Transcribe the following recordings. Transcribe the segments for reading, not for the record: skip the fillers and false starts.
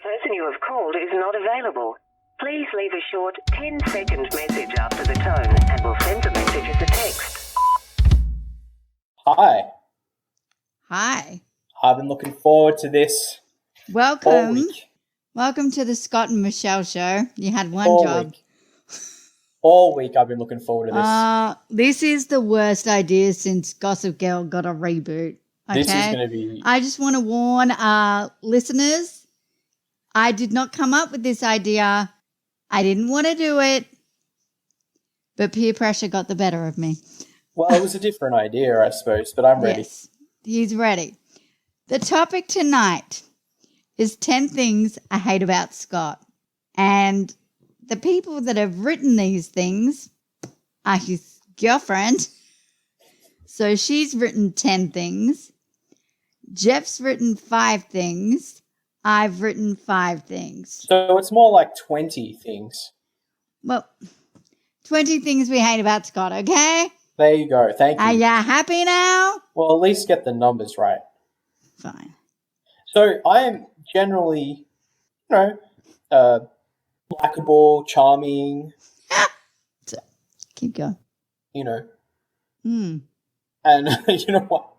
person you have called is not available. Please leave a short 10-second message after the tone and we'll send the message as a text. Hi. Hi. I've been looking forward to this all Welcome. week. Welcome to the Scott and Michelle show. You had one All job. week. All week I've been looking forward to this. This is the worst idea since Gossip Girl got a reboot. Okay? This is going to be... I just want to warn our listeners, I did not come up with this idea. I didn't want to do it, but peer pressure got the better of me. Well, it was a different idea, I suppose, but I'm ready. Yes, he's ready. The topic tonight is 10 things I hate about Scott. And the people that have written these things are his girlfriend. So she's written 10 things. Jeff's written 5 things. I've written 5 things. So it's more like 20 things. Well, 20 things we hate about Scott, okay? There you go. Thank you. Are you happy now? Well, at least get the numbers right. Fine. So I am generally, likable, charming, Keep going. and you know what?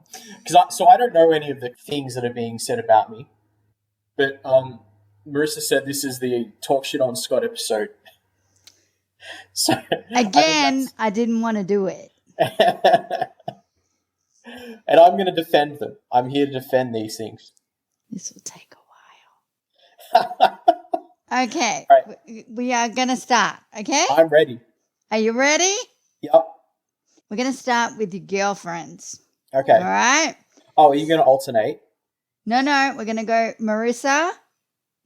So I don't know any of the things that are being said about me, but Marissa said this is the Talk Shit on Scott episode. So Again, I didn't want to do it. and I'm going to defend them. I'm here to defend these things. This will take a while. Okay. Right. We are going to start, okay? I'm ready. Are you ready? Yep. We're going to start with your girlfriends. Okay. All right? Oh, are you going to alternate? No. We're going to go Marissa,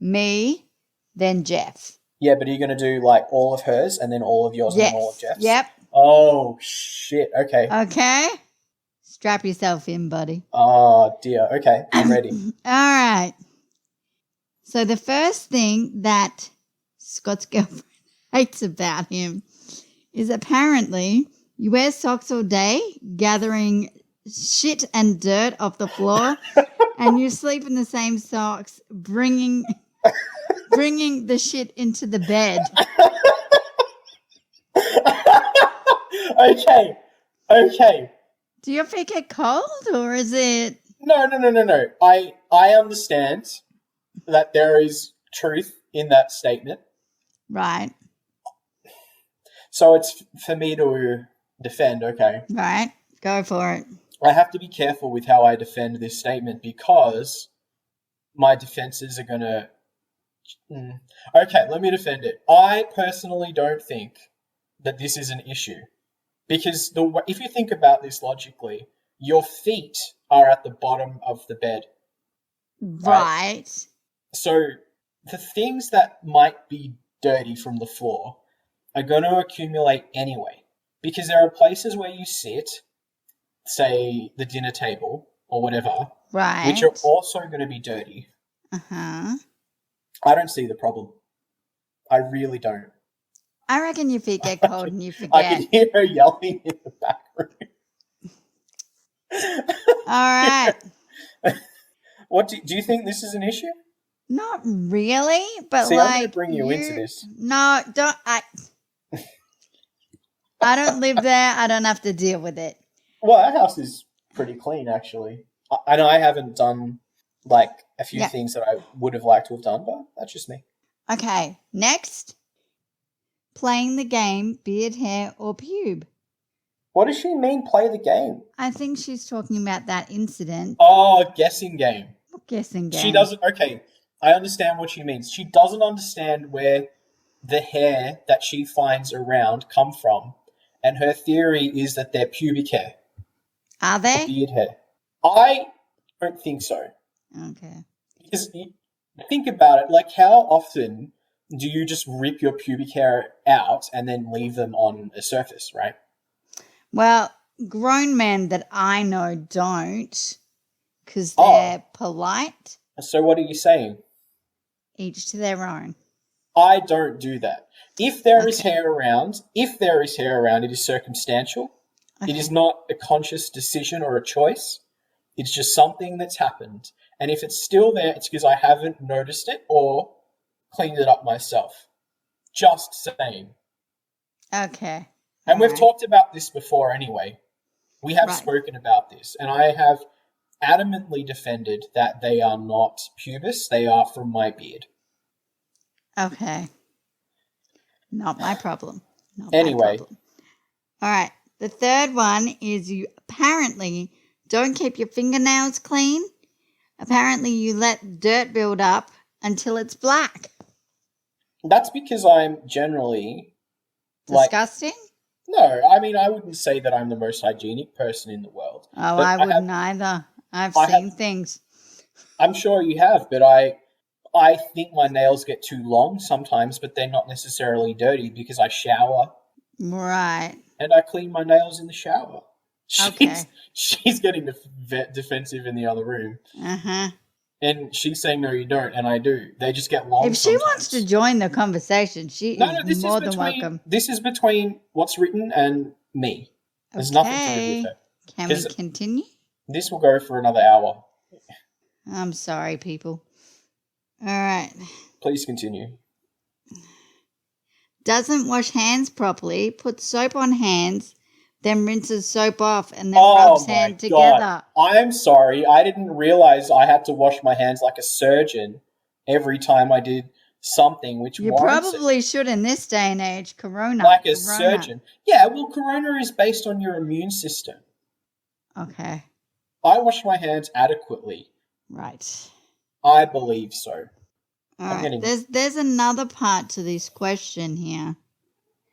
me, then Jeff. Yeah, but are you going to do like all of hers and then all of yours and Yes. then all of Jeff's? Yep. Oh, shit. Okay. Okay? Strap yourself in, buddy. Oh, dear. Okay. I'm ready. All right. So the first thing that Scott's girlfriend hates about him is apparently you wear socks all day, gathering shit and dirt off the floor, and you sleep in the same socks, bringing the shit into the bed. Okay. Do your feet get cold, or is it? No. I understand that there is truth in that statement. Right. So it's for me to defend, okay? Right. Go for it. I have to be careful with how I defend this statement because my defenses are going to... Okay, let me defend it. I personally don't think that this is an issue because if you think about this logically, your feet are at the bottom of the bed. Right. So the things that might be dirty from the floor are going to accumulate anyway because there are places where you sit, say the dinner table or whatever, Right. which are also going to be dirty. Uh-huh. I don't see the problem. I really don't. I reckon your feet get cold and you forget. I can hear her yelling in the back room. All right. What do you think this is an issue? Not really, but See, like I'm going to bring you into this. No, don't. I don't live there. I don't have to deal with it. Well, our house is pretty clean, actually. I know I haven't done like a few things that I would have liked to have done, but that's just me. Okay, next. Playing the game, beard, hair, or pube. What does she mean, play the game? I think she's talking about that incident. Oh, guessing game. Guessing game. She doesn't... Okay, I understand what she means. She doesn't understand where the hair that she finds around come from, and her theory is that they're pubic hair. Are they? Beard hair. I don't think so. Okay. Because think about it, like how often do you just rip your pubic hair out and then leave them on a surface, right? Well, grown men that I know don't because they're polite. So what are you saying? Each to their own. I don't do that. If there is hair around, it is circumstantial. Okay. It is not a conscious decision or a choice. It's just something that's happened. And if it's still there, it's because I haven't noticed it or cleaned it up myself. Just saying. Okay. And we've Alright. talked about this before anyway. We have Right. spoken about this, and I have adamantly defended that they are not pubis, they are from my beard. Okay. Not my problem. Not Anyway. my problem. All right. The third one is you apparently don't keep your fingernails clean. Apparently you let dirt build up until it's black. That's because I'm generally Disgusting? no, I mean, I wouldn't say that I'm the most hygienic person in the world. Oh, But I have- wouldn't either. I've I seen things. I'm sure you have, but I think my nails get too long sometimes, but they're not necessarily dirty because I shower Right. and I clean my nails in the shower. Okay. She's getting defensive in the other room. Uh-huh. And she's saying, no, you don't, and I do. They just get long If she sometimes. wants to join the conversation, she No, is more than welcome. This is between what's written and me. There's nothing to do with her. Can we 'Cause- continue? This will go for another hour. I'm sorry, people. All right. Please continue. Doesn't wash hands properly, puts soap on hands, then rinses soap off, and then Oh rubs my hand God. together. I'm sorry. I didn't realize I had to wash my hands like a surgeon every time I did something which You warrants it. probably should in this day and age. Corona. Like a Corona. surgeon. Yeah, well, corona is based on your immune system. Okay. I wash my hands adequately. Right. I believe so. All I'm right. getting- There's another part to this question here.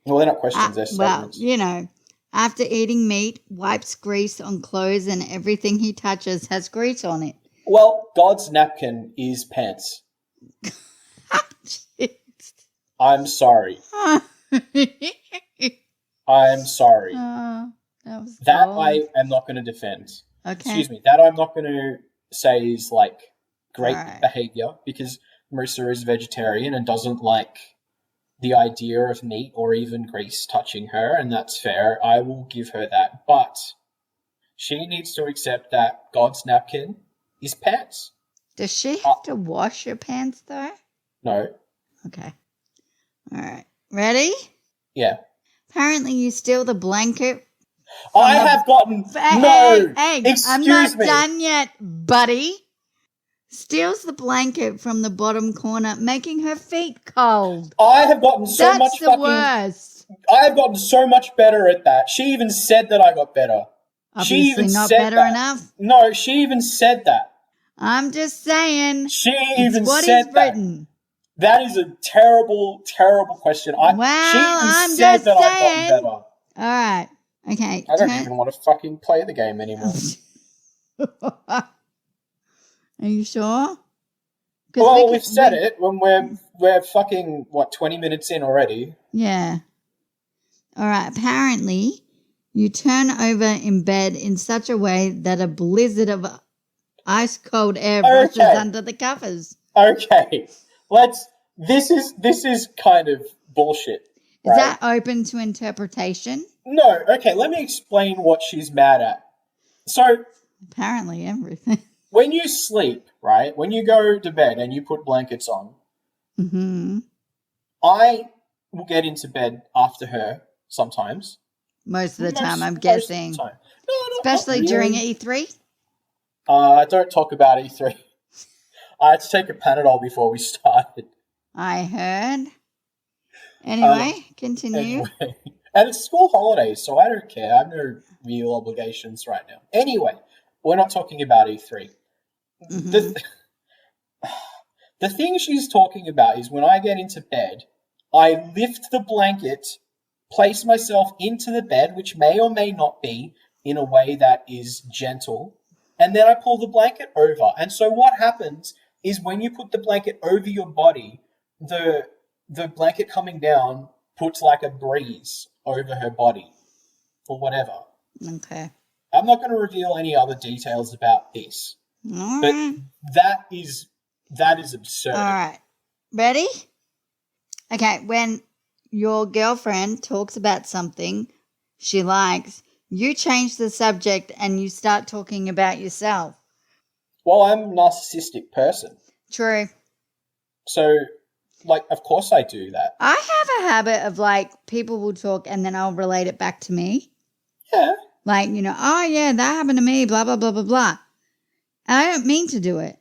Well, they're not questions, they're Well, statements. you know, after eating meat, wipes grease on clothes and everything he touches has grease on it. Well, God's napkin is pants. I'm sorry. I'm sorry. Oh, that was That cold. I am not going to defend. Okay. Excuse me. That I'm not going to say is like great Alright. behavior because Marissa is vegetarian and doesn't like the idea of meat or even grease touching her, and that's fair. I will give her that. But she needs to accept that God's napkin is pants. Does she have to wash her pants though? No. Okay. All right. Ready? Yeah. Apparently, you steal the blanket. I have gotten Hey, no. hey, Excuse I'm not me. done yet, buddy. Steals the blanket from the bottom corner, making her feet cold. I have gotten so That's much the fucking. worst. I have gotten so much better at that. She even said that I got better. She Obviously, even not said better that. enough. No, she even said that. I'm just saying. She It's even what said is that. written. That is a terrible, terrible question. Well, she even I'm said just that I've saying. gotten better. All right. Okay. I don't even want to fucking play the game anymore. Are you sure? 'Cause Well, we we've said it when we're fucking 20 minutes in already. Yeah. All right. Apparently, you turn over in bed in such a way that a blizzard of ice cold air rushes Okay. under the covers. Okay, This is kind of bullshit. Is right? that open to interpretation? No. Okay, let me explain what she's mad at. So Apparently, everything. when you sleep, right? When you go to bed and you put blankets on, Hmm. I will get into bed after her sometimes. Most of the time, I'm Most of the guessing. time. No, not Especially really. during E3. Don't talk about E3. I had to take a Panadol before we started. I heard. Anyway, continue. Anyway. And it's school holidays, so I don't care. I have no real obligations right now. Anyway, we're not talking about E3. Mhm. The thing she's talking about is when I get into bed, I lift the blanket, place myself into the bed, which may or may not be in a way that is gentle, and then I pull the blanket over. And so what happens is when you put the blanket over your body, the blanket coming down puts like a breeze over her body or whatever. Okay. I'm not going to reveal any other details about this, All but right. that is absurd. All right. Ready? Okay. When your girlfriend talks about something she likes, you change the subject and you start talking about yourself. Well, I'm a narcissistic person. True. So, like, of course I do that. I have a habit of like people will talk and then I'll relate it back to me. Yeah. Like, oh yeah, that happened to me, blah, blah, blah, blah, blah. And I don't mean to do it.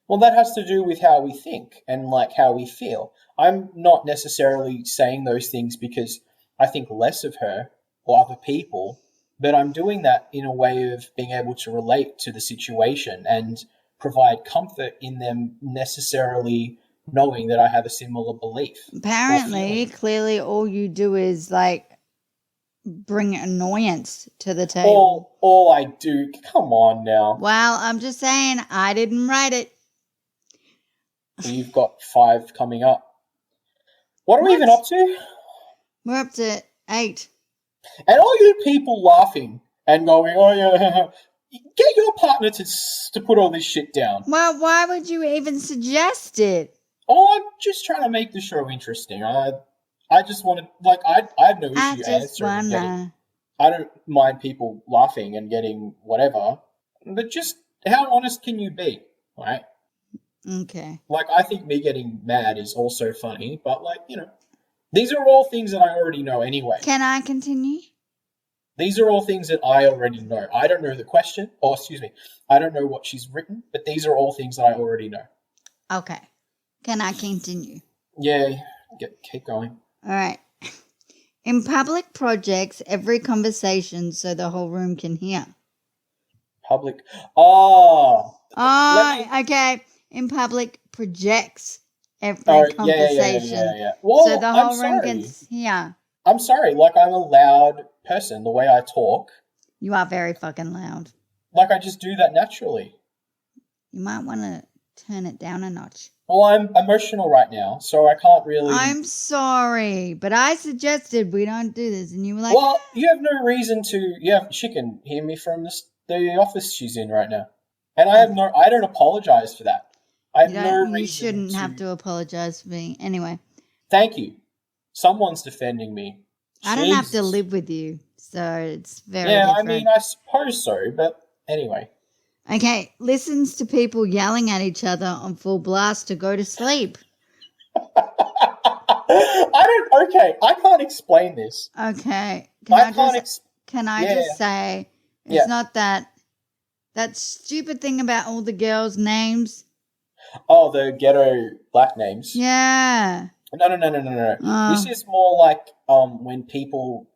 Well, that has to do with how we think and, like, how we feel. I'm not necessarily saying those things because I think less of her or other people, but I'm doing that in a way of being able to relate to the situation and provide comfort in them necessarily knowing that I have a similar belief. Apparently, clearly all you do is like bring annoyance to the table. All I do, come on now. Well, I'm just saying, I didn't write it. You've got 5 coming up. What are we even up to? We're up to 8. And all you people laughing and going, oh yeah, get your partner to put all this shit down. Well, why would you even suggest it? Oh, I'm just trying to make the show interesting. I just want to, like, I have no issue answering. I don't mind people laughing and getting whatever, but just how honest can you be, right? Okay. Like, I think me getting mad is also funny, but, like, these are all things that I already know anyway. Can I continue? These are all things that I already know. I don't know the question, I don't know what she's written, but these are all things that I already know. Okay. Can I continue? Yeah, keep going. All right. In public projects, every conversation so the whole room can hear. Public. Oh. Okay. In public projects, every conversation Yeah. Well, so the whole room can hear. I'm sorry. Like, I'm a loud person. The way I talk. You are very fucking loud. Like, I just do that naturally. You might want to turn it down a notch. Well, I'm emotional right now, so I can't really... I'm sorry, but I suggested we don't do this, and you were like... Well, you have no reason to... Yeah, she can hear me from the office she's in right now. And I don't apologize for that. I have no reason You shouldn't have to apologize for me. Anyway. Thank you. Someone's defending me. I don't have to live with you, so it's very different. I mean, I suppose so, but anyway. Okay, listens to people yelling at each other on full blast to go to sleep. I can't explain this. Okay. Can I just say, it's not that stupid thing about all the girls' names. Oh, the ghetto black names. Yeah. No. This is more like when people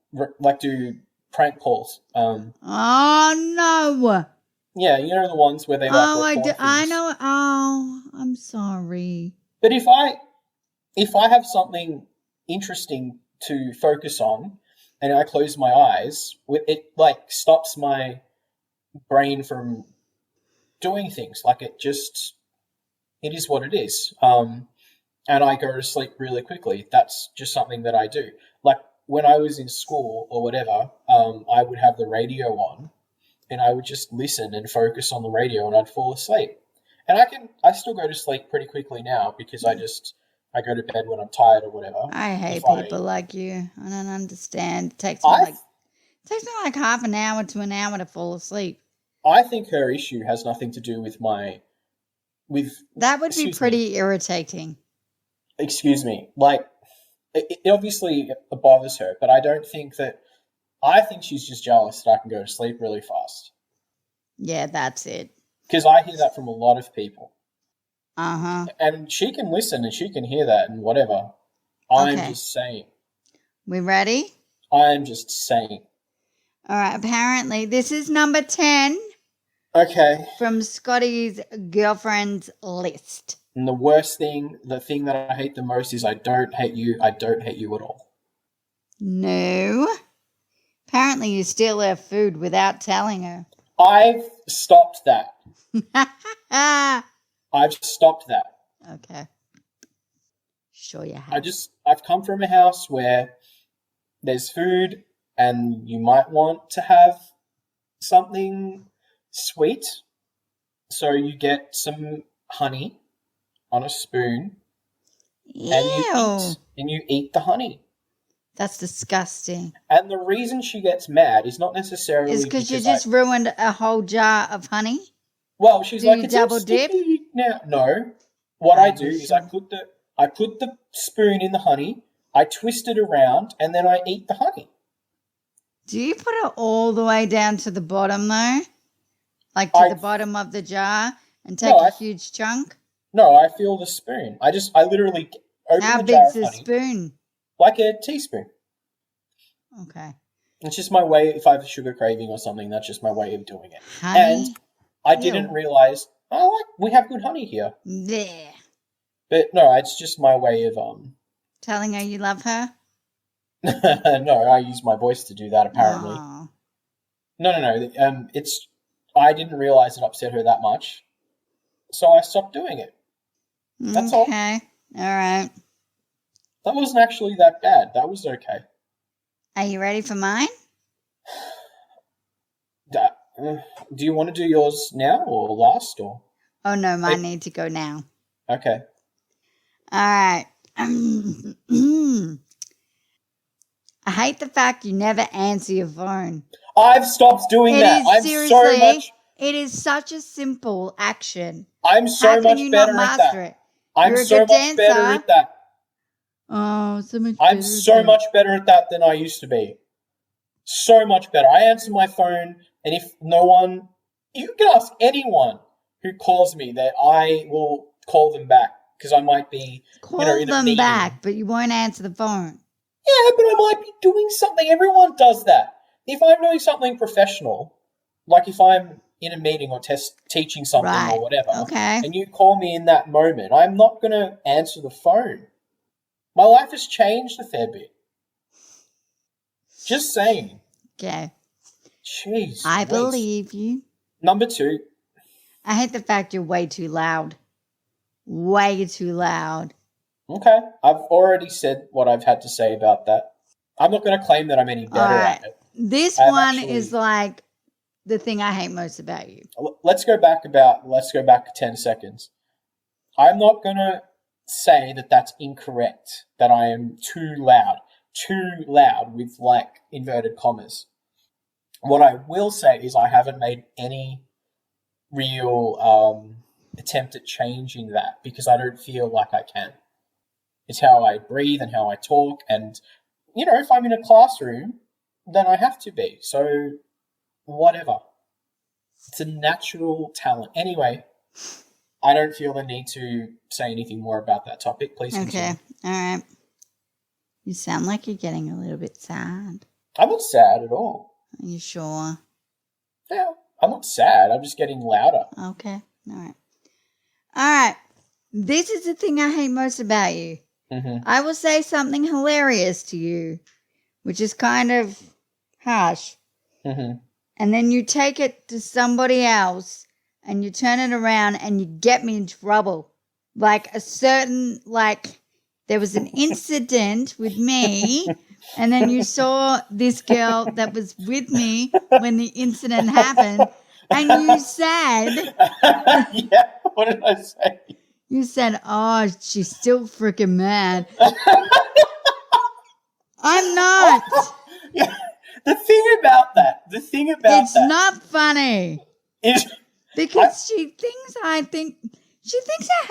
do prank calls. Oh no. Yeah, you know the ones where they like. I know. Oh, I'm sorry. But if I have something interesting to focus on, and I close my eyes, it like stops my brain from doing things. Like it is what it is. And I go to sleep really quickly. That's just something that I do. Like when I was in school or whatever, I would have the radio on and I would just listen and focus on the radio and I'd fall asleep. And I still go to sleep pretty quickly now because I go to bed when I'm tired or whatever. I hate people like you. I don't understand. It takes me like half an hour to an hour to fall asleep. I think her issue has nothing to do with that would be pretty irritating. Excuse me. Like, it obviously bothers her, but I think she's just jealous that I can go to sleep really fast. Yeah, that's it. Because I hear that from a lot of people. Uh-huh. And she can listen and she can hear that and whatever. I'm just saying. We ready? I'm just saying. All right, apparently this is number 10. Okay. From Scotty's girlfriend's list. And the thing that I hate the most is I don't hate you at all. No. Apparently you steal her food without telling her. I've stopped that. I've stopped that. Okay. Sure you have. I've come from a house where there's food and you might want to have something sweet. So you get some honey on a spoon. Ew. And you eat the honey. That's disgusting. And the reason she gets mad is not necessarily... Is because you just ruined a whole jar of honey? Well, she's Do like, you it's all double dip? sticky now. No. What I Are do you is I sure? put the spoon in the honey, I twist it around, and then I eat the honey. Do you put it all the way down to the bottom though? Like to I the bottom of the jar and take No, a I huge chunk? no, I feel the spoon. I literally open How the jar big's of the honey spoon? like a teaspoon. Okay. It's just my way. If I have a sugar craving or something, that's just my way of doing it. Honey? And I didn't Ew. realize. We have good honey here, There. but no, it's just my way of Telling her you love her? No, I use my voice to do that. Apparently, Oh. no. It's I didn't realize it upset her that much, so I stopped doing it. That's all. Okay. All right. That wasn't actually that bad. That was okay. Are you ready for mine? Do you want to do yours now or last or? Oh no, mine need to go now. Okay. All right. I hate the fact you never answer your phone. I've stopped doing It that. is I'm so seriously, much. it is such a simple action. I'm How so can much you not better at master that. it? I'm You're a so good much better dancer. at that. Oh, so much I'm better so than- much better at that than I used to be. So much better. I answer my phone, and if no one, you can ask anyone who calls me that I will call them back because I might be, Call in a them meeting. back, but you won't answer the phone. Yeah, but I might be doing something. Everyone does that. If I'm doing something professional, like if I'm in a meeting or teaching something Right. or whatever, Okay. and you call me in that moment, I'm not going to answer the phone. My life has changed a fair bit. Just saying. Okay. Jeez. I Louise. believe you. Number 2. I hate the fact you're way too loud. Way too loud. Okay. I've already said what I've had to say about that. I'm not going to claim that I'm any better Alright. at it. This I've one actually- is like the thing I hate most about you. Let's go back 10 seconds. I'm not going to say that that's incorrect, that I am too loud with like inverted commas. What I will say is I haven't made any real attempt at changing that because I don't feel like I can. It's how I breathe and how I talk, and if I'm in a classroom, then I have to be. So whatever. It's a natural talent. Anyway, I don't feel the need to say anything more about that topic. Please continue. Okay. Alright. You sound like you're getting a little bit sad. I'm not sad at all. Are you sure? Yeah, I'm not sad. I'm just getting louder. Okay. Alright. Alright. This is the thing I hate most about you. Mm-hmm. I will say something hilarious to you, which is kind of harsh. Mm-hmm. And then you take it to somebody else and you turn it around and you get me in trouble. Like there was an incident with me and then you saw this girl that was with me when the incident happened and you said, Yeah, what did I say? oh, she's still freaking mad. I'm not. Yeah, the thing about that It's not funny. is Because she thinks I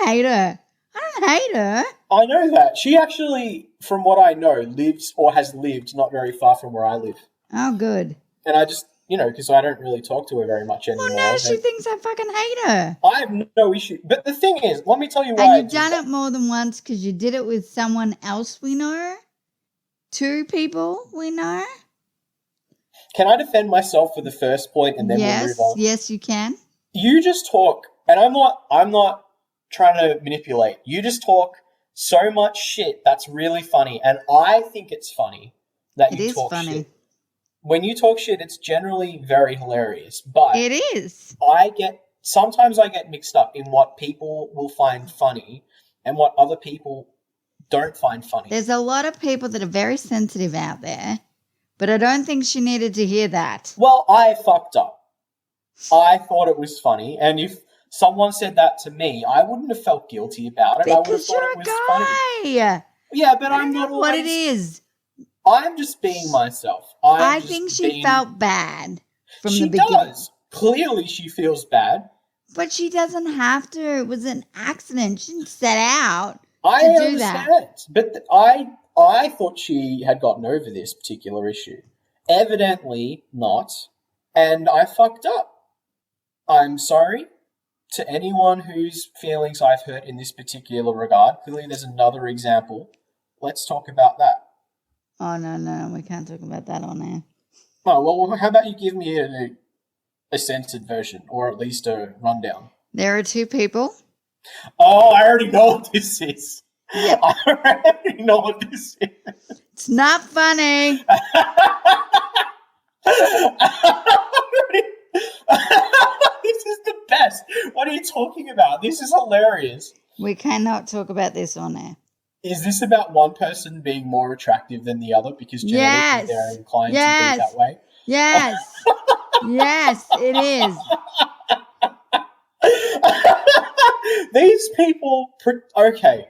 hate her. I don't hate her. I know that. She actually, from what I know, lives or has lived not very far from where I live. Oh, good. And I just, because I don't really talk to her very much anymore. Well, now she and thinks I fucking hate her. I have no issue. But the thing is, let me tell you why. And I you've do done that. it more than once because you did it with someone else we know. 2 people we know. Can I defend myself for the first point and then we'll move on? Yes, you can. You just talk, and I'm not trying to manipulate. You just talk so much shit that's really funny, and I think it's funny that It you is talk funny. shit. When you talk shit, it's generally very hilarious. But It is. sometimes I get mixed up in what people will find funny and what other people don't find funny. There's a lot of people that are very sensitive out there, but I don't think she needed to hear that. Well, I fucked up. I thought it was funny, and if someone said that to me, I wouldn't have felt guilty about it. I would have Because thought you're it a was guy. funny. Yeah, but I I'm don't not know what it always- is. I'm just being myself. I think she felt bad from the beginning. She does. Clearly, she feels bad. But she doesn't have to. It was an accident. She didn't set out I to do understand, that. but I thought she had gotten over this particular issue. Evidently not, and I fucked up. I'm sorry to anyone whose feelings I've hurt in this particular regard. Clearly, there's another example. Let's talk about that. Oh, no, we can't talk about that on air. Oh, well, how about you give me a censored version, or at least a rundown? There are two people. Oh, I already know what this is. Yep. I already know what this is. It's not funny. This is the best. What are you talking about? This is hilarious. We cannot talk about this on air. Is this about one person being more attractive than the other because genetically they're inclined to be that way? Yes. Yes, it is. These people, okay.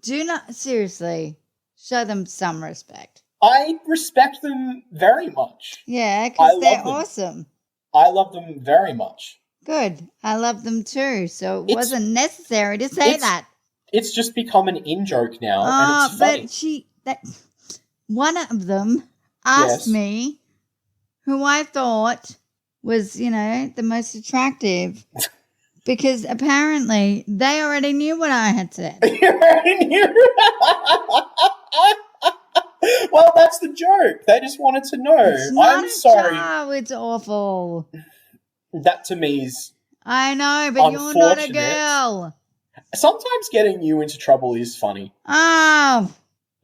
Do not, seriously, show them some respect. I respect them very much. Yeah, I because love they're them. awesome. I love them very much. Good. I love them too. So it It's- wasn't necessary to say that. It's just become an in-joke now, and Oh, it's funny. but one of them asked Yes. me who I thought was, the most attractive. Because apparently they already knew what I had said. You already knew. Well, that's the joke. They just wanted to know. It's not I'm a sorry. job, it's awful. That to me is I know, but you're not a Unfortunate. girl. sometimes getting you into trouble is funny Oh,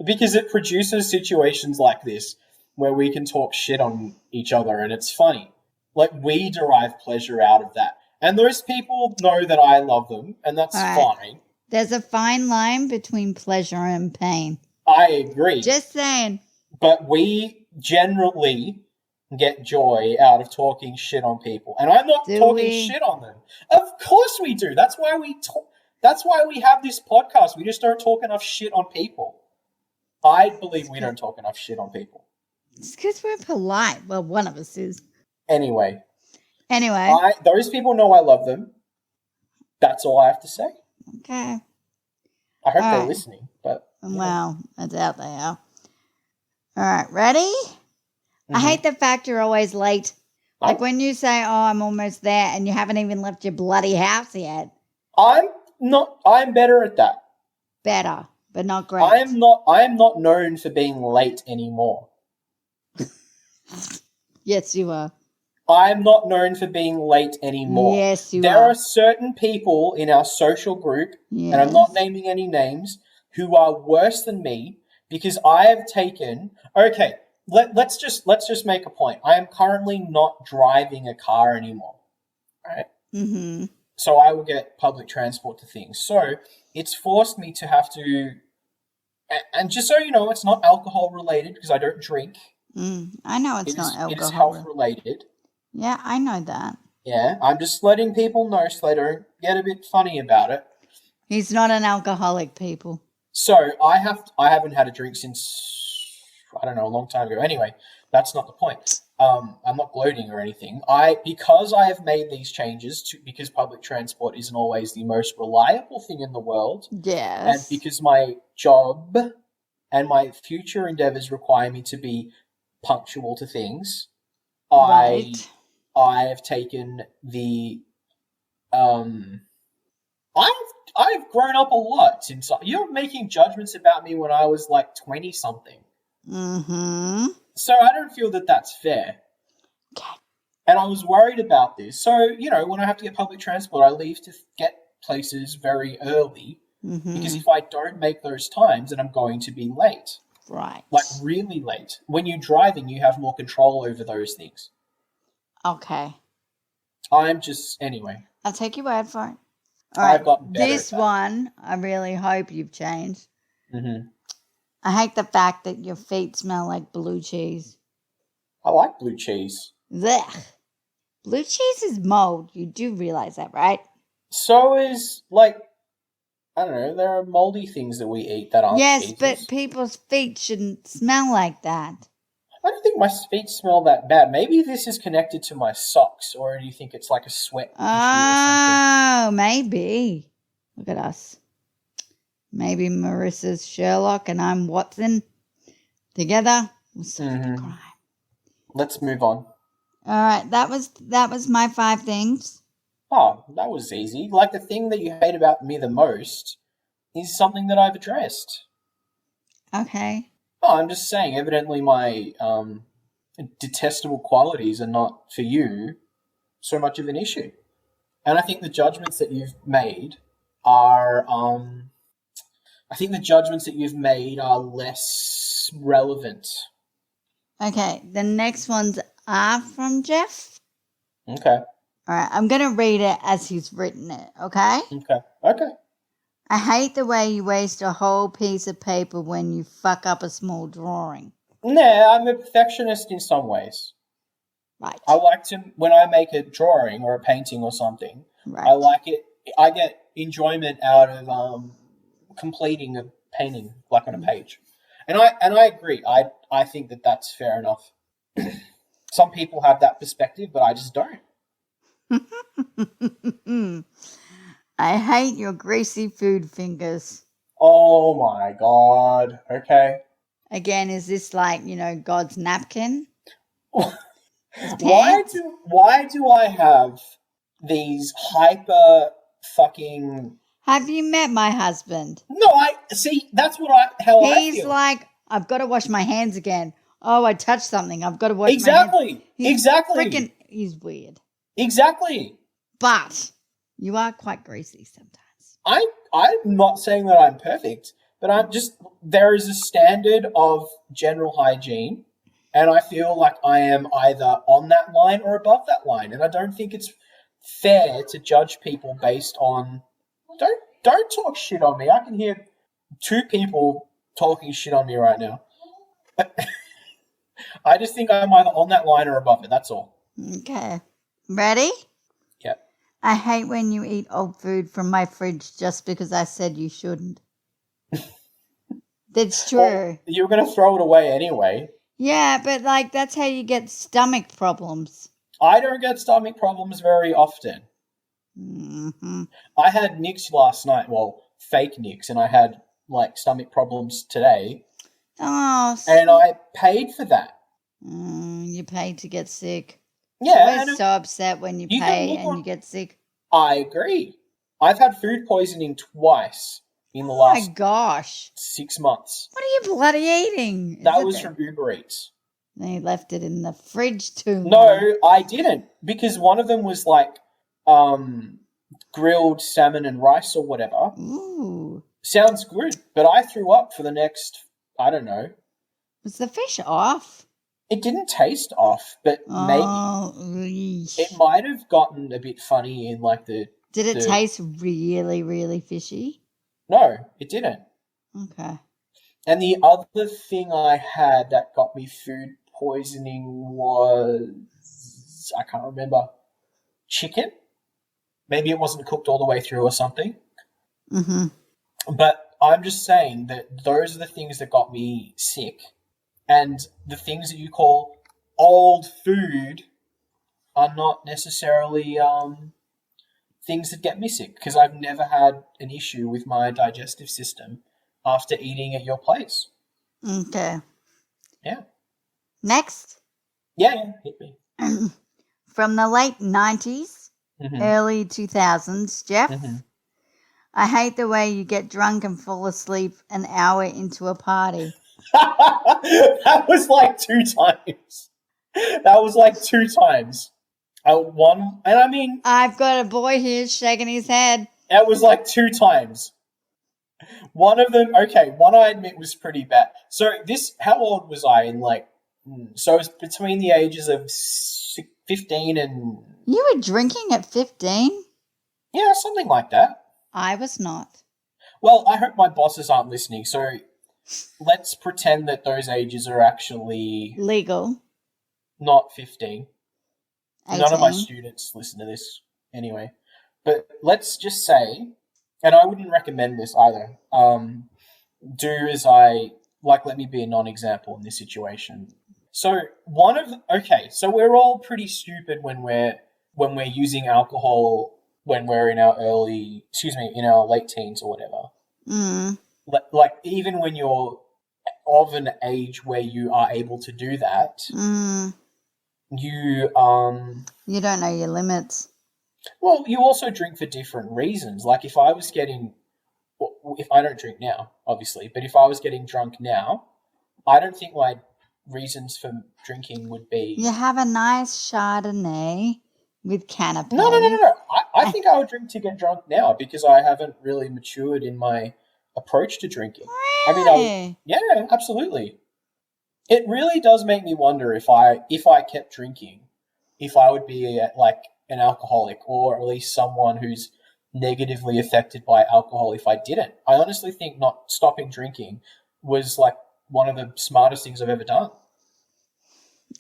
because it produces situations like this where we can talk shit on each other and it's funny. Like, we derive pleasure out of that. And those people know that I love them, and that's Alright. fine. there's a fine line between pleasure and pain. I agree. Just saying. But we generally get joy out of talking shit on people. And I'm not Do talking we? shit on them. Of course we do. That's why we have this podcast. We just don't talk enough shit on people. I believe we don't talk enough shit on people. It's because we're polite. Well, one of us is. Anyway, Anyway, those people know I love them. That's all I have to say. okay. I hope they're Alright. listening. But Well, I doubt they are. All right, ready? I Mhm. hate the fact you're always late. Like Oh. when you say, "Oh, I'm almost there," and you haven't even left your bloody house yet. I'm better at that. Better, but not great. I am not known for being late anymore. Yes, you are. I'm not known for being late anymore. Yes, you There are. are certain people in our social group, Yes. and I'm not naming any names, who are worse than me because I have taken. Okay, let's just make a point. I am currently not driving a car anymore, right? Mm-hmm. So I will get public transport to things. So it's forced me to have to. And just so you know, it's not alcohol related because I don't drink. I know it's It not is alcohol. health related. Yeah, I know that. Yeah, I'm just letting people know so they don't get a bit funny about it. He's not an alcoholic, people. So I haven't had a drink since, I don't know, a long time ago. Anyway, that's not the point. I'm not gloating or anything. Because I have made these changes because public transport isn't always the most reliable thing in the world, and Yes. because my job and my future endeavors require me to be punctual to things, Right. I have taken the I've grown up a lot since you're making judgments about me when I was like 20 something. Mm-hmm. So I don't feel that that's fair. Okay. And I was worried about this. So, when I have to get public transport, I leave to get places very early Mm-hmm. because if I don't make those times, then I'm going to be late. Right. Like really late. When you're driving, you have more control over those things. Okay. Anyway. I'll take your word for it. All I've right. gotten better This at that. one, I really hope you've changed. Mm-hmm. I hate the fact that your feet smell like blue cheese. I like blue cheese. Blech. Blue cheese is mold. You do realize that, right? So is, I don't know, there are moldy things that we eat that aren't Yes, cheeses. but people's feet shouldn't smell like that. I don't think my feet smell that bad. Maybe this is connected to my socks, or do you think it's like a sweat issue or something? Oh, maybe. Look at us. Maybe Marissa's Sherlock and I'm Watson. Together, we'll solve the crime. Let's move on. All right, that was my 5 things. Oh, that was easy. Like, the thing that you hate about me the most is something that I've addressed. Okay. Oh, I'm just saying, evidently my detestable qualities are not, for you, so much of an issue. And I think the judgments that you've made are, less relevant. Okay, the next ones are from Jeff. Okay. All right, I'm going to read it as he's written it, okay? Okay. I hate the way you waste a whole piece of paper when you fuck up a small drawing. Nah, I'm a perfectionist in some ways. Right. I like to, when I make a drawing or a painting or something, Right. I like it. I get enjoyment out of completing a painting, like on a page. And I agree. I think that that's fair enough. Some people have that perspective, but I just don't. I hate your greasy food fingers. Oh my god. Okay. Again, is this like, God's napkin? Why do I have these hyper fucking... Have you met my husband? No, see, that's how I feel. He's like, I've got to wash my hands again. Oh, I touched something. I've got to wash my hands. Exactly. He's weird. Exactly. But you are quite greasy sometimes. I'm not saying that I'm perfect, but there is a standard of general hygiene, and I feel like I am either on that line or above that line, and I don't think it's fair to judge people based on... Don't talk shit on me. I can hear 2 people talking shit on me right now. I just think I'm either on that line or above it, that's all. Okay. Ready? Yep. I hate when you eat old food from my fridge just because I said you shouldn't. That's true. Well, you were going to throw it away anyway. Yeah, but that's how you get stomach problems. I don't get stomach problems very often. Mm-hmm. I had nicks last night, well, fake nicks, and I had stomach problems today. Oh, and I paid for that. You paid to get sick. Yeah. We're so upset when you pay and you get sick. I agree. I've had food poisoning twice in the last... Oh my gosh. 6 months. What are you bloody eating? That was from Uber Eats. And you left it in the fridge too. No, I didn't, because one of them was grilled salmon and rice or whatever. Ooh. Sounds good, but I threw up for the next, I don't know. Was the fish off? It didn't taste off, but maybe it might have gotten a bit funny in the... Did it taste really, really fishy? No, it didn't. Okay. And the other thing I had that got me food poisoning was, I can't remember, chicken. Maybe it wasn't cooked all the way through or something. Mm-hmm. But I'm just saying that those are the things that got me sick. And the things that you call old food are not necessarily things that get me sick, because I've never had an issue with my digestive system after eating at your place. Okay. Yeah. Next. Yeah, hit me. From the late 90s, early 2000s, Jeff. I hate the way you get drunk and fall asleep an hour into a party. That was 2 times. That was 2 times. One, and I mean... I've got a boy here shaking his head. That was 2 times. One of them, okay, one I admit was pretty bad. So how old was I so it was between the ages of 15 and... You were drinking at 15? Yeah, something like that. I was not. Well, I hope my bosses aren't listening, so let's pretend that those ages are actually... legal. Not 15. 18. None of my students listen to this anyway. But let's just say, and I wouldn't recommend this either, let me be a non-example in this situation. So so we're all pretty stupid when we're using alcohol when we're in our in our late teens or whatever. Mm. Like even when you're of an age where you are able to do that, you You don't know your limits. well, you also drink for different reasons. Like if I don't drink now, obviously, but if I was getting drunk now, I don't think my reasons for drinking would be. You have a nice Chardonnay with canapé. No. I think I would drink to get drunk now because I haven't really matured in my approach to drinking. Really? Yeah, absolutely. It really does make me wonder if I kept drinking, if I would be like an alcoholic or at least someone who's negatively affected by alcohol if I didn't. I honestly think not stopping drinking was like one of the smartest things I've ever done.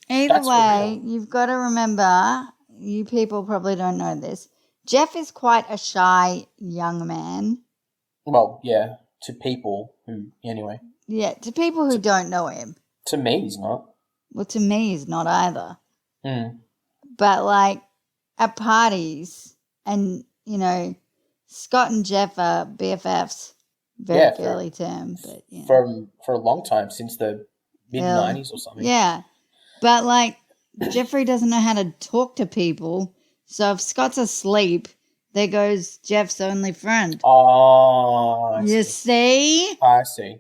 Either way, you've got to remember, you people probably don't know this, Jeff is quite a shy young man. Well, yeah, to people who, anyway. Yeah, to people who don't know him. To me, he's not. Well, to me, he's not either. Mm. But, like, at parties, and, you know, Scott and Jeff are BFFs. Very girly term, but, you know. For a long time, since the mid-90s or something. Yeah. But, like, Jeffrey doesn't know how to talk to people. So if Scott's asleep, there goes Jeff's only friend. Oh, you see? I see.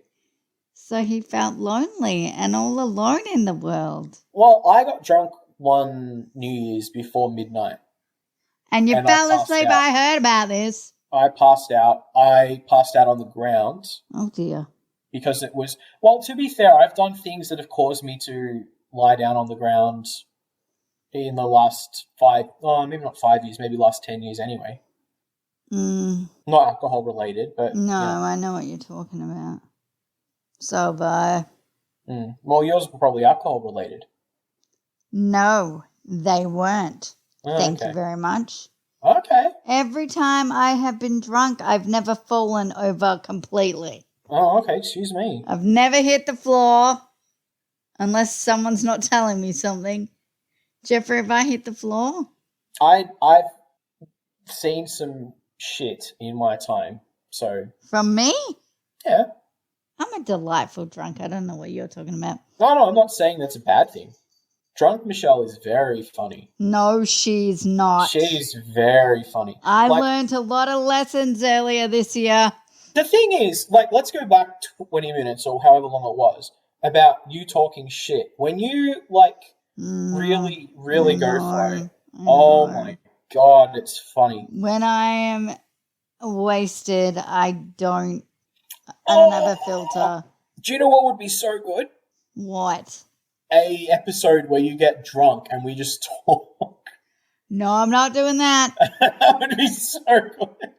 So he felt lonely and all alone in the world. Well, I got drunk one New Year's before midnight. And you fell asleep. I heard about this. I passed out. I passed out on the ground. Oh, dear. Because it was... Well, to be fair, I've done things that have caused me to lie down on the ground in the last maybe not 5 years, maybe last 10 years anyway. Mm. Not alcohol related, but... No, I know what you're talking about. So, Well, yours were probably alcohol related. No, they weren't. Thank you very much. Okay. Every time I have been drunk, I've never fallen over completely. Oh, okay. Excuse me. I've never hit the floor unless someone's not telling me something. Jeffrey, have I hit the floor? I've seen some shit in my time, so... From me? Yeah. I'm a delightful drunk. I don't know what you're talking about. No, I'm not saying that's a bad thing. Drunk Michelle is very funny. No, she's not. She's very funny. I learned a lot of lessons earlier this year. The thing is, like, let's go back 20 minutes or however long it was about you talking shit. When you, like, really, really go for it. Oh, my God, it's funny. When I am wasted, I don't have a filter. Do you know what would be so good? What? A episode where you get drunk and we just talk. No, I'm not doing that. That would be so good.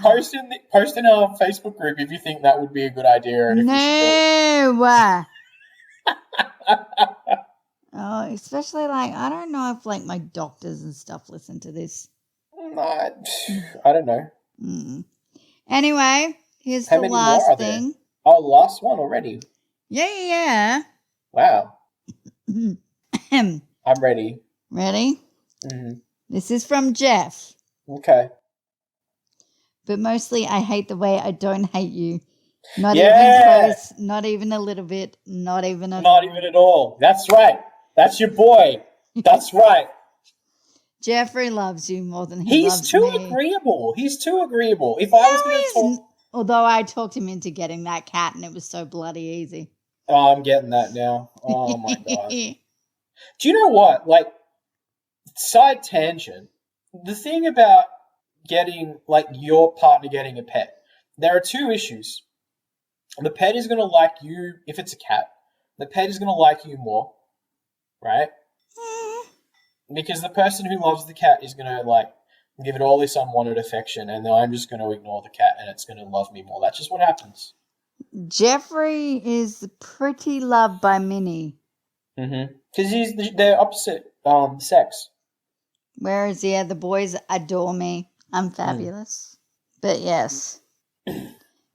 Post in our Facebook group if you think that would be a good idea. And no. Oh, especially like, I don't know if like my doctors and stuff listen to this. I don't know. Mm. Anyway, here's How the many last more are thing. There? Oh, last one already. Yeah. Wow. I'm ready. Ready? Mm-hmm. This is from Jeff. Okay. But mostly I hate the way I don't hate you. Not even close, not even a little bit, not even at all. Not even at all. That's right. That's your boy. That's right. Jeffrey loves you more than he loves me. He's too agreeable. He's too agreeable. If I was going to talk... Although I talked him into getting that cat and it was so bloody easy. Oh, I'm getting that now. Oh, my God. Do you know what? Like, side tangent. The thing about getting, like, your partner getting a pet, there are two issues. The pet is going to like you, if it's a cat, the pet is going to like you more, right? Because the person who loves the cat is going to, like, give it all this unwanted affection, and then I'm just going to ignore the cat, and it's going to love me more. That's just what happens. Jeffrey is pretty loved by Minnie. Mm-hmm. Because they're opposite sex. Whereas, yeah, the boys adore me. I'm fabulous. But yes.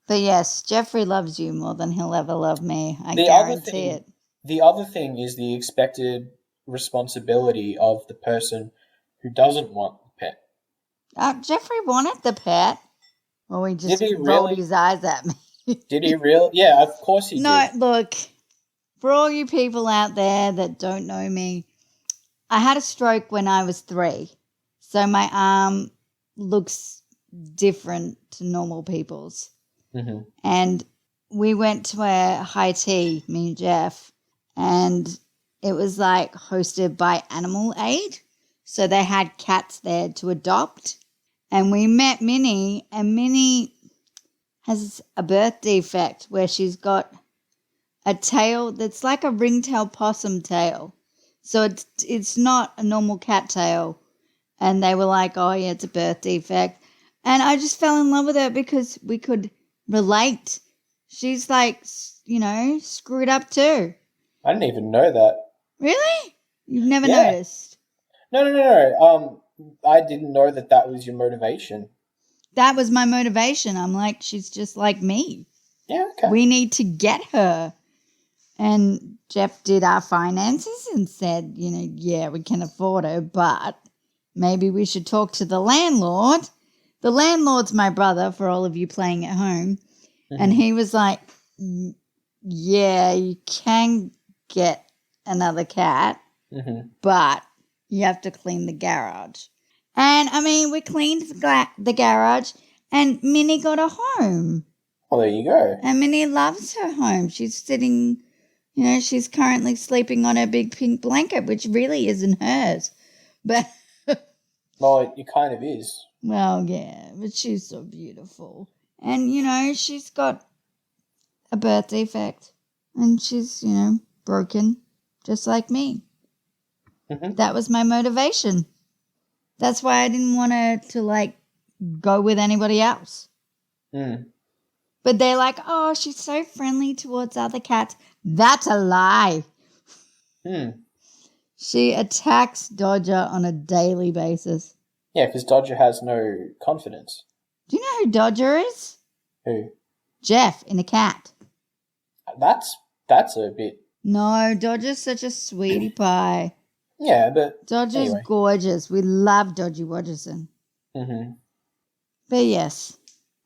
Jeffrey loves you more than he'll ever love me. I guarantee it. the other thing is the expected responsibility of the person who doesn't want the pet. Jeffrey wanted the pet. Well, he just Did he rolled really? his eyes at me. Did he really? Yeah, of course he No, did. look, for all you people out there that don't know me, I had a stroke when I was 3. So my arm looks different to normal people's. Hmm. And we went to a high tea, me and Jeff, and it was like hosted by Animal Aid. So they had cats there to adopt. And we met Minnie, and Minnie has a birth defect where she's got a tail that's like a ringtail possum tail. So it's not a normal cat tail. And they were like, oh, yeah, it's a birth defect. And I just fell in love with her because we could relate. She's like, screwed up too. I didn't even know that. Really? You've never Yeah. noticed? No. I didn't know that was your motivation. That was my motivation. I'm like, she's just like me. Yeah, okay. We need to get her. And Jeff did our finances and said, yeah, we can afford her, but maybe we should talk to the landlord. The landlord's my brother, for all of you playing at home. Mhm. And he was like, yeah, you can get another cat, Mhm. but you have to clean the garage. And, we cleaned the garage, and Minnie got a home. Well, there you go. And Minnie loves her home. She's sitting, she's currently sleeping on her big pink blanket, which really isn't hers. But, Well, it kind of is. well, yeah, but she's so beautiful. And, she's got a birth defect. And she's, broken, just like me. Mhm. That was my motivation. That's why I didn't want her to, go with anybody else. Mm. But they're like, oh, she's so friendly towards other cats. That's a lie. Mm. She attacks Dodger on a daily basis. Yeah, because Dodger has no confidence. Do you know who Dodger is? Who? Jeff in a cat. That's a bit. No, Dodger's such a sweetie pie. Yeah, but Dodger's anyway. gorgeous. We love Dodgy Rogerson. Mm-hmm. But yes,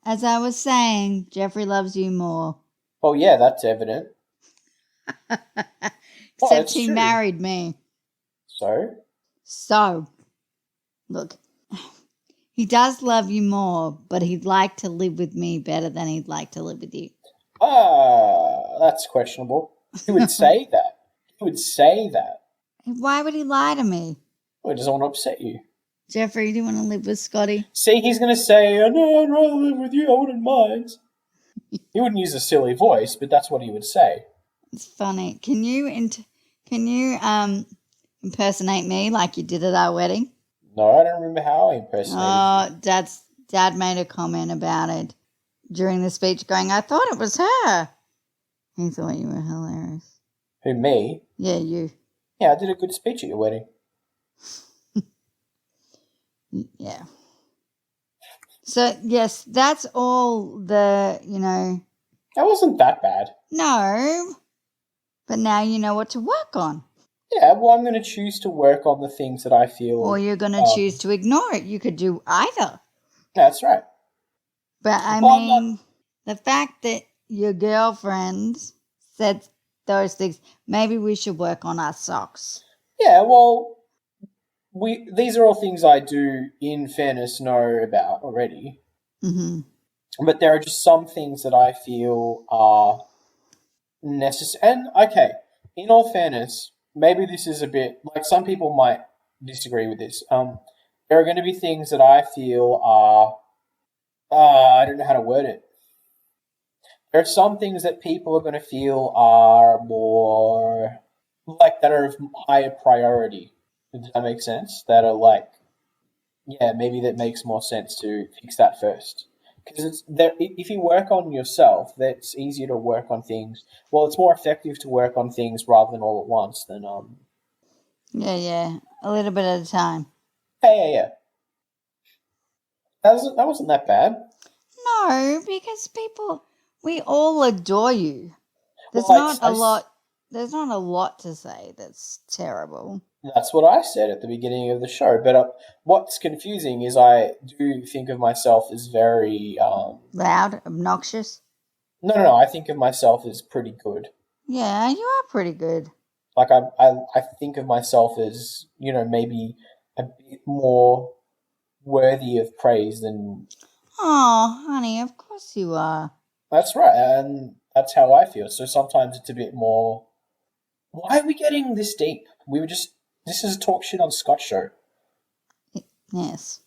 as I was saying, Jeffrey loves you more. Well, yeah, that's evident. Except it's he true. married me. So, Look, he does love you more, but he'd like to live with me better than he'd like to live with you. that's questionable. Who would say that? Who would say that? Why would he lie to me? Well, he doesn't want to upset you. Jeffrey, do you want to live with Scotty? See, he's going to say, oh, no, I'd rather live with you. I wouldn't mind. He wouldn't use a silly voice, but that's what he would say. It's funny. Can you impersonate me like you did at our wedding? No, I don't remember how I impersonated you. Dad made a comment about it during the speech going, I thought it was her. He thought you were hilarious. Who, me? Yeah, you. Yeah, I did a good speech at your wedding. Yeah. So, yes, that's all the, That wasn't that bad. No. But now you know what to work on. Yeah, well, I'm going to choose to work on the things that I feel... Or you're going to choose to ignore it. You could do either. That's right. But, the fact that your girlfriend said those things, maybe we should work on our socks. Yeah, well, these are all things I do, in fairness, know about already. Mm-hmm. But there are just some things that I feel are necessary. And, okay, in all fairness, maybe this is a bit... some people might disagree with this. There are going to be things that I feel are... I don't know how to word it. There are some things that people are going to feel are more... that are of higher priority. Does that make sense? That are maybe that makes more sense to fix that first. Because if you work on yourself, that's easier to work on things. Well, it's more effective to work on things rather than all at once than Yeah, a little bit at a time. Yeah. That wasn't that bad. No, because we all adore you. There's Well, not a lot there's not a lot to say that's terrible. That's what I said at the beginning of the show. But what's confusing is I do think of myself as very Loud, obnoxious. No. I think of myself as pretty good. Yeah, you are pretty good. Like I think of myself as, you know, maybe a bit more worthy of praise than. Oh, honey, of course you are. That's right, and that's how I feel. So sometimes it's a bit more. Why are we getting this deep? This is a talk shit on Scott show. Yes.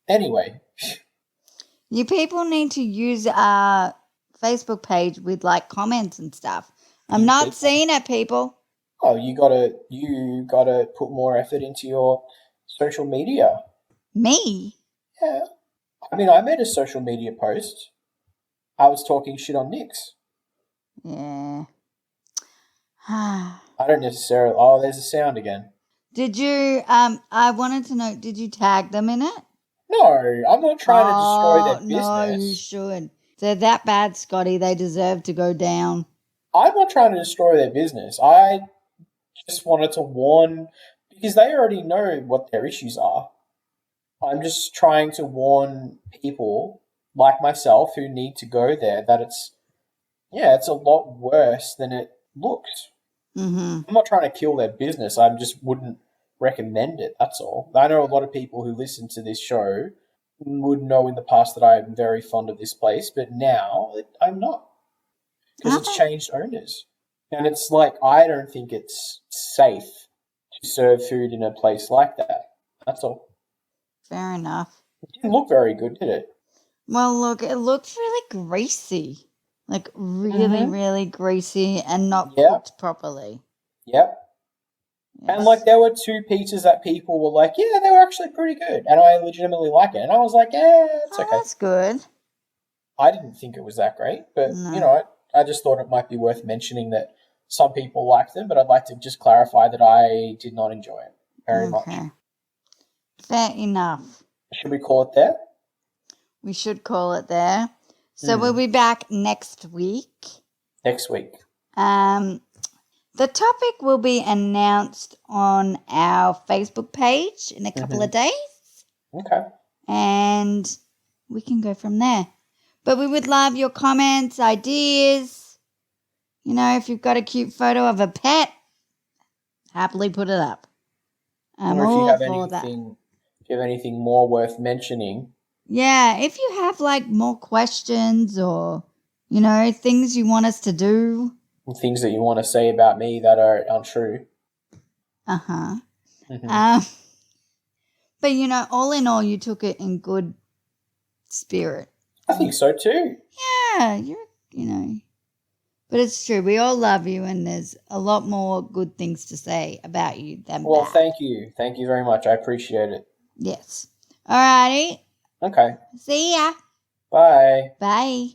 Anyway. You people need to use our Facebook page with like comments and stuff. I'm not seeing it, people. Oh, you gotta put more effort into your social media. Me? Yeah. I mean, I made a social media post. I was talking shit on Nyx. Yeah. I don't necessarily. Oh, there's a sound again. Did you, I wanted to know, did you tag them in it? No, I'm not trying to destroy their business. No, you should. They're that bad, Scotty. They deserve to go down. I'm not trying to destroy their business. I just wanted to warn, because they already know what their issues are. I'm just trying to warn people like myself who need to go there that it's a lot worse than it looks. Mm-hmm. I'm not trying to kill their business. I just wouldn't recommend it. That's all. I know a lot of people who listen to this show would know in the past that I'm very fond of this place, but now I'm not, because it's changed owners. And it's like, I don't think it's safe to serve food in a place like that. That's all. Fair enough. It didn't look very good, did it? Well, look, it looked really greasy. Like, really, really greasy and not cooked properly. Yep. Yes. And, like, there were two pizzas that people were like, yeah, they were actually pretty good. And I legitimately like it. And I was like, yeah, it's okay. That's good. I didn't think it was that great. But, No. you know, I just thought it might be worth mentioning that some people liked them. But I'd like to just clarify that I did not enjoy it very much. Fair enough. Should we call it there? We should call it there. So we'll be back next week. Next week. The topic will be announced on our Facebook page in a couple of days. Okay. And we can go from there. But we would love your comments, ideas. You know, if you've got a cute photo of a pet, happily put it up. I'm or if you all have for that. if you have anything more worth mentioning. Yeah, if you have like more questions or, you know, things you want us to do. Things that you want to say about me that are untrue. Uh-huh. Mm-hmm. But, you know, all in all, you took it in good spirit. I think so too. Yeah, you know. But it's true. We all love you, and there's a lot more good things to say about you than Well, bad. thank you. Thank you very much. I appreciate it. Yes. All righty. Okay. See ya. Bye. Bye.